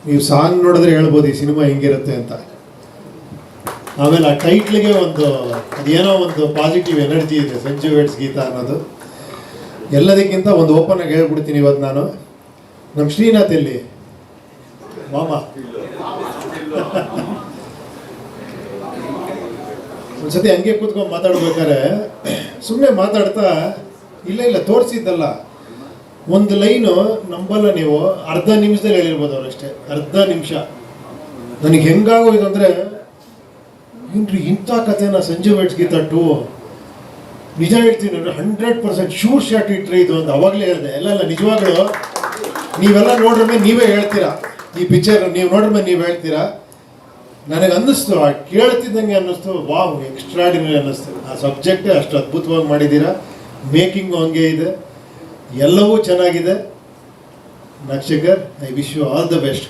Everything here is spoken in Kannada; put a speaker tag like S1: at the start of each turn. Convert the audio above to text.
S1: ನೀವು ಸಾಂಗ್ ನೋಡಿದ್ರೆ ಹೇಳ್ಬೋದು ಈ ಸಿನಿಮಾ ಹೆಂಗಿರುತ್ತೆ ಅಂತ. ಆಮೇಲೆ ಆ ಟೈಟ್ಲಿಗೆ ಅದೇನೋ ಒಂದು ಪಾಸಿಟಿವ್ ಎನರ್ಜಿ ಇದೆ, ಸಂಜು ವೆಡ್ಸ್ ಗೀತಾ ಅನ್ನೋದು. ಎಲ್ಲದಕ್ಕಿಂತ ಒಂದು ಓಪನ್ ಆಗಿ ಹೇಳ್ಬಿಡ್ತೀನಿ ಇವತ್ತು ನಾನು. ನಮ್ಮ ಶ್ರೀನಾಥ್ ಎಲ್ಲಿ ಮಾಮ ಒಂದ್ಸತಿ ಹಂಗೆ ಕೂತ್ಕೊಂಡು ಮಾತಾಡ್ಬೇಕಾರೆ ಸುಮ್ಮನೆ ಮಾತಾಡ್ತಾ ಇಲ್ಲ ತೋರಿಸಿದ್ದಲ್ಲ, ಒಂದು ಲೈನು ನಂಬಲ್ಲ ನೀವು, ಅರ್ಧ ನಿಮಿಷದಲ್ಲಿ ಹೇಳಿರ್ಬೋದು ಅವರಷ್ಟೇ. ಅರ್ಧ ನಿಮಿಷ ನನಗೆ ಹೆಂಗಾಗೋಯ್ತು ಅಂದರೆ, ಏನ್ರಿ ಇಂಥ ಕಥೆನ ಸಂಜು ವೆಡ್ಸ್ ಗೀತಾ 2 ನಿಜ ಹೇಳ್ತೀನಿ 100% ಶೂರ್ ಶಾಟ್ ಇಟ್ರಿ ಇದು ಅಂತ ಅವಾಗಲೇ ಹೇಳಿದೆ. ಎಲ್ಲ ನಿಜವಾಗ್ಲೂ ನೀವೆಲ್ಲ ನೋಡ್ರಮೇಲೆ ನೀವೇ ಹೇಳ್ತೀರಾ, ಈ ಪಿಕ್ಚರ್ ನೀವು ನೋಡ್ರಮೇಲೆ ನೀವು ಹೇಳ್ತೀರಾ. ನನಗೆ ಅನ್ನಿಸ್ತು, ಕೇಳ್ತಿದ್ದಂಗೆ ಅನ್ನಿಸ್ತು, ವಾವ್ ಎಕ್ಸ್ಟ್ರಾಡಿನರಿ ಅನ್ನಿಸ್ತು. ಆ ಸಬ್ಜೆಕ್ಟೇ ಅಷ್ಟು ಅದ್ಭುತವಾಗಿ ಮಾಡಿದ್ದೀರಾ, ಮೇಕಿಂಗು ಹಂಗೆ ಇದೆ, ಎಲ್ಲವೂ ಚೆನ್ನಾಗಿದೆ. ನಕ್ಷಕರ್, I wish you all the best.